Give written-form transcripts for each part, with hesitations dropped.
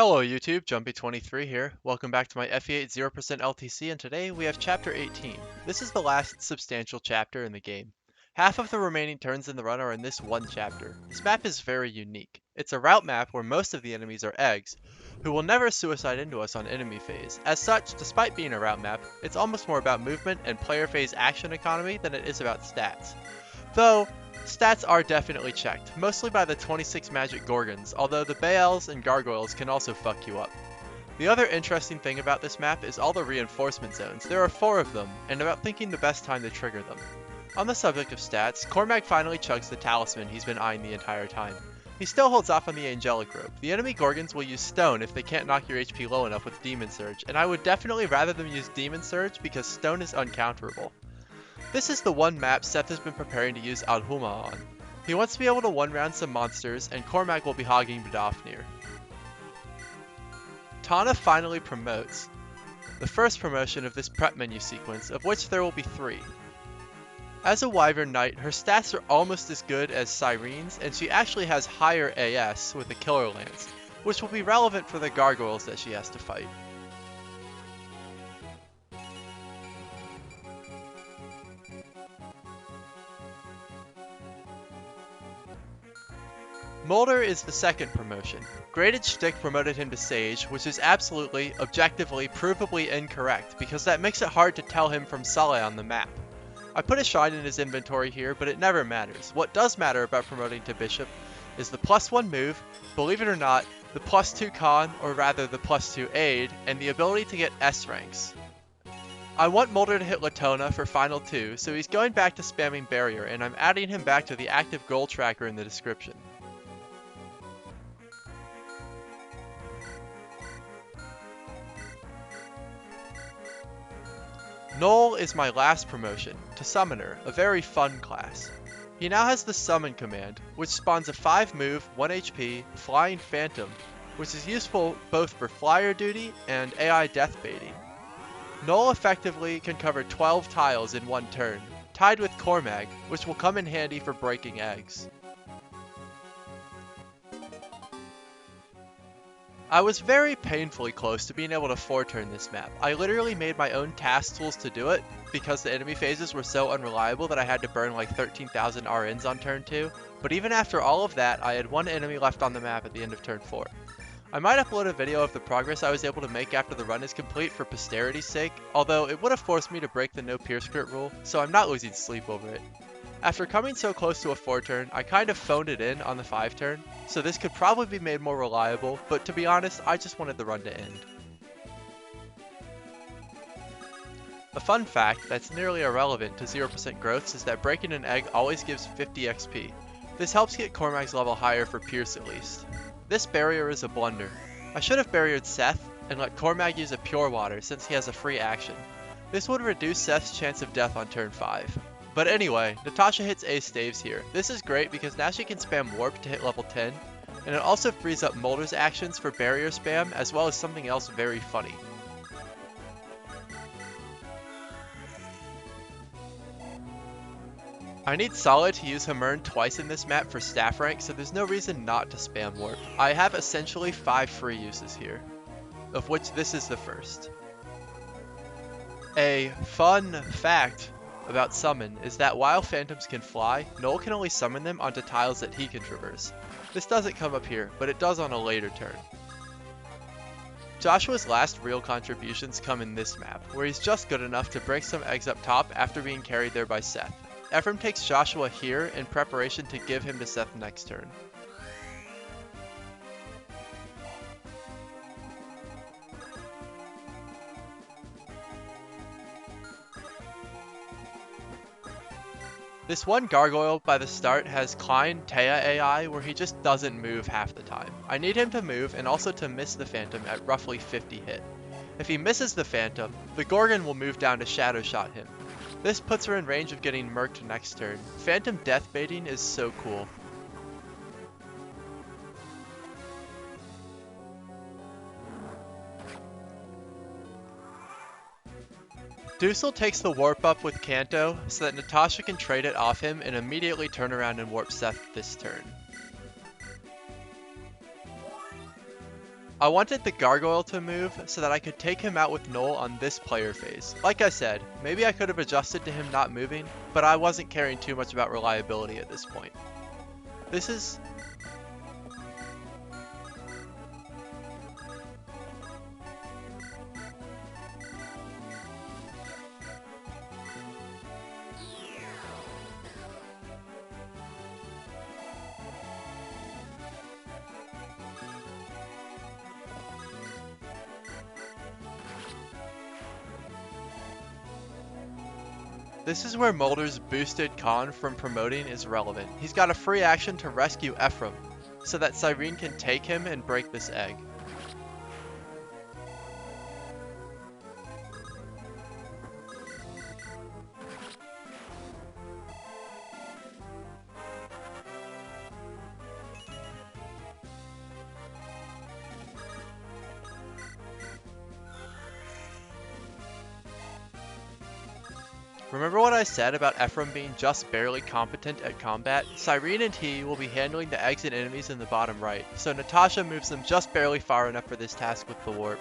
Hello YouTube, Jumpy23 here. Welcome back to my FE8 0% LTC, and today we have Chapter 18. This is the last substantial chapter in the game. Half of the remaining turns in the run are in this one chapter. This map is very unique. It's a route map where most of the enemies are eggs, who will never suicide into us on enemy phase. As such, despite being a route map, it's almost more about movement and player phase action economy than it is about stats. Though, stats are definitely checked, mostly by the 26 magic Gorgons, although the Baals and Gargoyles can also fuck you up. The other interesting thing about this map is all the reinforcement zones. There are 4 of them, and about thinking the best time to trigger them. On the subject of stats, Cormag finally chugs the talisman he's been eyeing the entire time. He still holds off on the Angelic Robe. The enemy Gorgons will use Stone if they can't knock your HP low enough with Demon Surge, and I would definitely rather them use Demon Surge because Stone is uncounterable. This is the one map Seth has been preparing to use Alhuma on. He wants to be able to one-round some monsters, and Cormag will be hogging Badofnir. Tana finally promotes, the first promotion of this prep menu sequence, of which there will be 3. As a Wyvern Knight, her stats are almost as good as Syrene's, and she actually has higher AS with a Killer Lance, which will be relevant for the Gargoyles that she has to fight. Moulder is the second promotion. Graded Shtick promoted him to Sage, which is absolutely, objectively, provably incorrect, because that makes it hard to tell him from Saleh on the map. I put a shrine in his inventory here, but it never matters. What does matter about promoting to Bishop is the +1 move, believe it or not, the +2 con, or rather the +2 aid, and the ability to get S ranks. I want Moulder to hit Latona for Final 2, so he's going back to spamming Barrier, and I'm adding him back to the active goal tracker in the description. Knoll is my last promotion, to Summoner, a very fun class. He now has the Summon command, which spawns a 5 move, 1 HP, Flying Phantom, which is useful both for flyer duty and AI death baiting. Knoll effectively can cover 12 tiles in one turn, tied with Cormag, which will come in handy for breaking eggs. I was very painfully close to being able to 4-turn this map. I literally made my own task tools to do it, because the enemy phases were so unreliable that I had to burn like 13,000 RNs on turn 2, but even after all of that, I had 1 enemy left on the map at the end of turn 4. I might upload a video of the progress I was able to make after the run is complete for posterity's sake, although it would have forced me to break the no pierce crit rule, so I'm not losing sleep over it. After coming so close to a 4-turn, I kind of phoned it in on the 5-turn, so this could probably be made more reliable, but to be honest, I just wanted the run to end. A fun fact that's nearly irrelevant to 0% growths is that breaking an egg always gives 50 XP. This helps get Cormag's level higher for Pierce at least. This barrier is a blunder. I should have barriered Seth and let Cormag use a Pure Water since he has a free action. This would reduce Seth's chance of death on turn 5. But anyway, Natasha hits A Staves here. This is great because now she can spam Warp to hit level 10, and it also frees up Moulder's actions for barrier spam as well as something else very funny. I need Saleh to use Hammerne twice in this map for staff rank, so there's no reason not to spam Warp. I have essentially 5 free uses here, of which this is the first. A fun fact about summon is that while phantoms can fly, Knoll can only summon them onto tiles that he can traverse. This doesn't come up here, but it does on a later turn. Joshua's last real contributions come in this map, where he's just good enough to break some eggs up top after being carried there by Seth. Ephraim takes Joshua here in preparation to give him to Seth next turn. This one Gargoyle by the start has Klein Taya AI where he just doesn't move half the time. I need him to move and also to miss the Phantom at roughly 50 hit. If he misses the Phantom, the Gorgon will move down to Shadow Shot him. This puts her in range of getting murked next turn. Phantom death baiting is so cool. Duessel takes the warp up with Canto so that Natasha can trade it off him and immediately turn around and warp Seth this turn. I wanted the gargoyle to move so that I could take him out with Knoll on this player phase. Like I said, maybe I could have adjusted to him not moving, but I wasn't caring too much about reliability at this point. This is where Moulder's boosted con from promoting is relevant. He's got a free action to rescue Ephraim, so that Cyrene can take him and break this egg. Remember what I said about Ephraim being just barely competent at combat? Cyrene and he will be handling the eggs and enemies in the bottom right, so Natasha moves them just barely far enough for this task with the warp.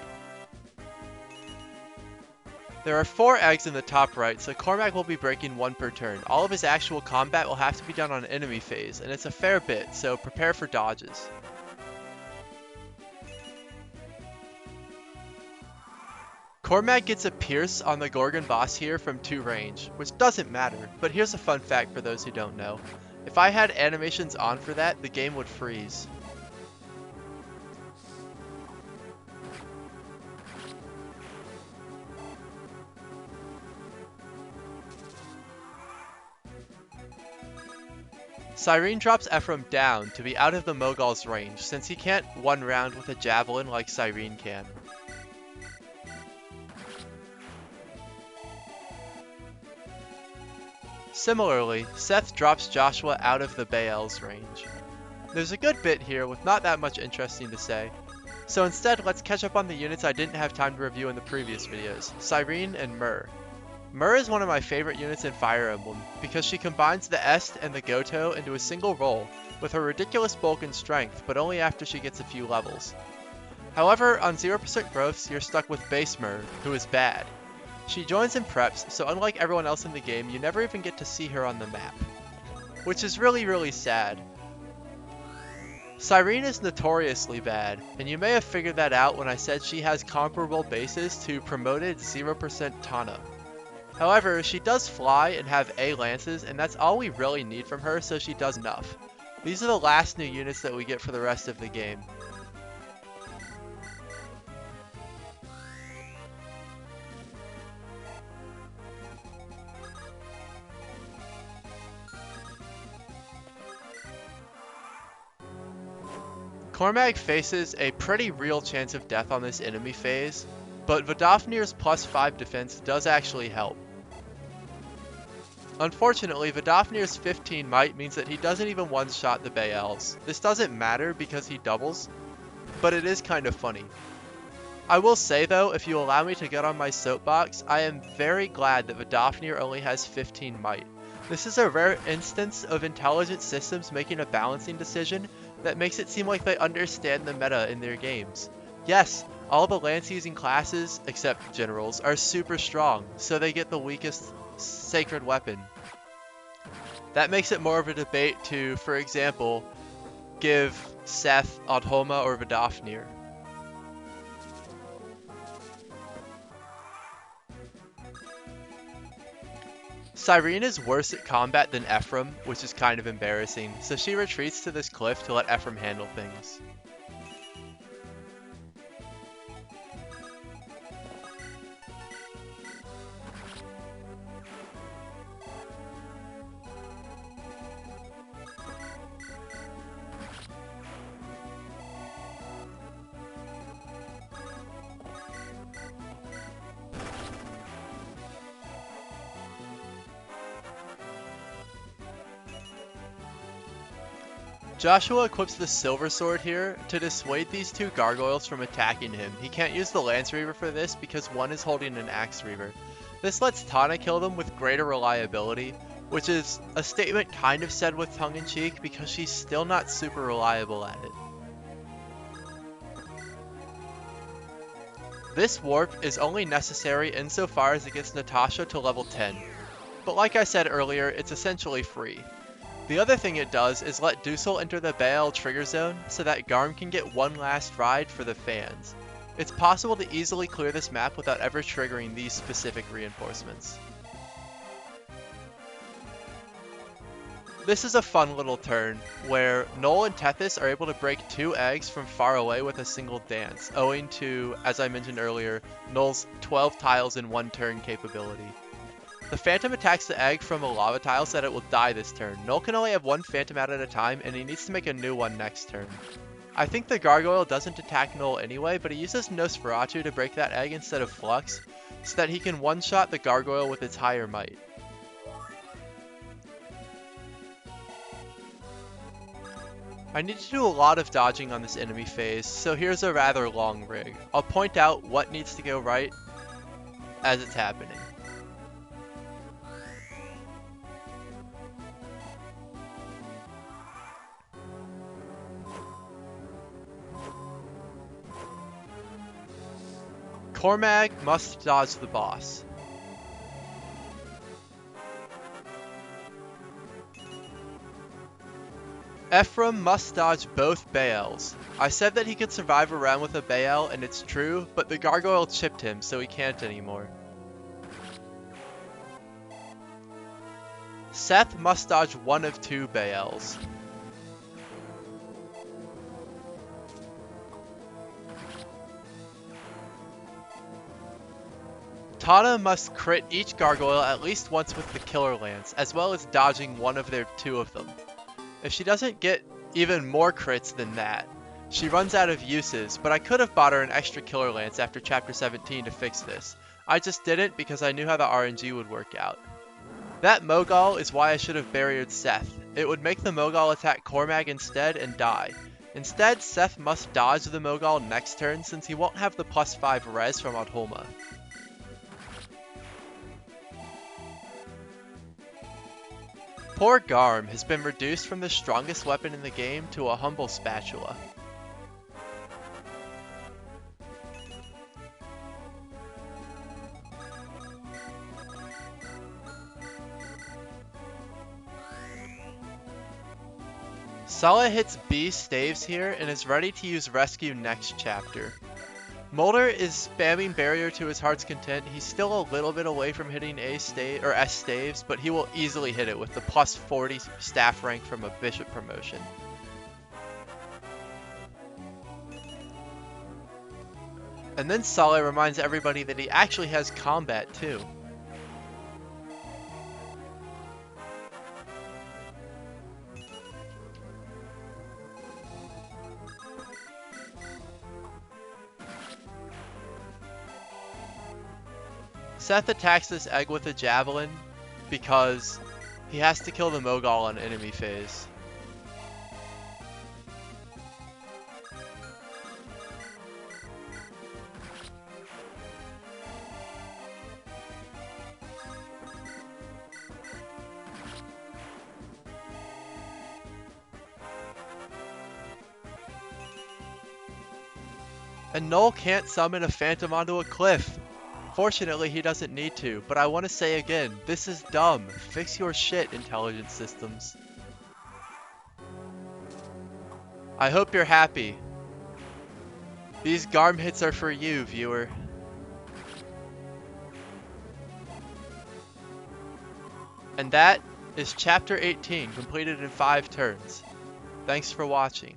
There are 4 eggs in the top right, so Cormag will be breaking 1 per turn. All of his actual combat will have to be done on enemy phase, and it's a fair bit, so prepare for dodges. Cormag gets a pierce on the Gorgon boss here from 2 range, which doesn't matter, but here's a fun fact for those who don't know. If I had animations on for that, the game would freeze. Cyrene drops Ephraim down to be out of the Mogul's range, since he can't one round with a javelin like Cyrene can. Similarly, Seth drops Joshua out of the Baal's range. There's a good bit here with not that much interesting to say, so instead let's catch up on the units I didn't have time to review in the previous videos, Cyrene and Myrrh. Myrrh is one of my favorite units in Fire Emblem, because she combines the Est and the Goto into a single roll, with her ridiculous bulk and strength, but only after she gets a few levels. However, on 0% growths, you're stuck with base Myrrh, who is bad. She joins in preps, so unlike everyone else in the game, you never even get to see her on the map. Which is really sad. Cyrene is notoriously bad, and you may have figured that out when I said she has comparable bases to promoted 0% Tana. However, she does fly and have A lances, and that's all we really need from her, so she does enough. These are the last new units that we get for the rest of the game. Cormag faces a pretty real chance of death on this enemy phase, but Vidofnir's +5 defense does actually help. Unfortunately, Vidofnir's 15 might means that he doesn't even one-shot the Baals. This doesn't matter because he doubles, but it is kind of funny. I will say though, if you allow me to get on my soapbox, I am very glad that Vidofnir only has 15 might. This is a rare instance of intelligent systems making a balancing decision that makes it seem like they understand the meta in their games. Yes, all the lance-using classes, except generals, are super strong, so they get the weakest sacred weapon. That makes it more of a debate to, for example, give Seth Adhoma or Vidofnir. Cyrene is worse at combat than Ephraim, which is kind of embarrassing, so she retreats to this cliff to let Ephraim handle things. Joshua equips the Silver Sword here to dissuade these 2 gargoyles from attacking him. He can't use the Lance Reaver for this because one is holding an Axe Reaver. This lets Tana kill them with greater reliability, which is a statement kind of said with tongue-in-cheek because she's still not super reliable at it. This warp is only necessary insofar as it gets Natasha to level 10, but like I said earlier, it's essentially free. The other thing it does is let Duessel enter the Baal trigger zone so that Garm can get one last ride for the fans. It's possible to easily clear this map without ever triggering these specific reinforcements. This is a fun little turn, where Knoll and Tethys are able to break 2 eggs from far away with a single dance, owing to, as I mentioned earlier, Knoll's 12 tiles in 1 turn capability. The Phantom attacks the egg from a lava tile so that it will die this turn. Knoll can only have 1 Phantom out at a time, and he needs to make a new one next turn. I think the Gargoyle doesn't attack Knoll anyway, but he uses Nosferatu to break that egg instead of Flux, so that he can one-shot the Gargoyle with its higher might. I need to do a lot of dodging on this enemy phase, so here's a rather long rig. I'll point out what needs to go right as it's happening. Cormag must dodge the boss. Ephraim must dodge both Baals. I said that he could survive a round with a Baal, and it's true, but the Gargoyle chipped him, so he can't anymore. Seth must dodge one of 2 Baals. Tana must crit each Gargoyle at least once with the Killer Lance, as well as dodging one of their 2 of them. If she doesn't get even more crits than that, she runs out of uses, but I could have bought her an extra Killer Lance after Chapter 17 to fix this. I just didn't because I knew how the RNG would work out. That Mogul is why I should have barriered Seth. It would make the Mogul attack Cormag instead and die. Instead, Seth must dodge the Mogul next turn since he won't have the +5 res from Adholma. Poor Garm has been reduced from the strongest weapon in the game to a humble spatula. Saleh hits B Staves here and is ready to use Rescue next chapter. Moulder is spamming Barrier to his heart's content. He's still a little bit away from hitting S Staves, but he will easily hit it with the +40 staff rank from a Bishop promotion. And then Saleh reminds everybody that he actually has combat too. Seth attacks this egg with a javelin because he has to kill the Mogul on enemy phase. And Knoll can't summon a phantom onto a cliff. Fortunately, he doesn't need to, but I want to say again, this is dumb. Fix your shit, intelligence systems. I hope you're happy. These Garm hits are for you, viewer. And that is Chapter 18, completed in 5 turns. Thanks for watching.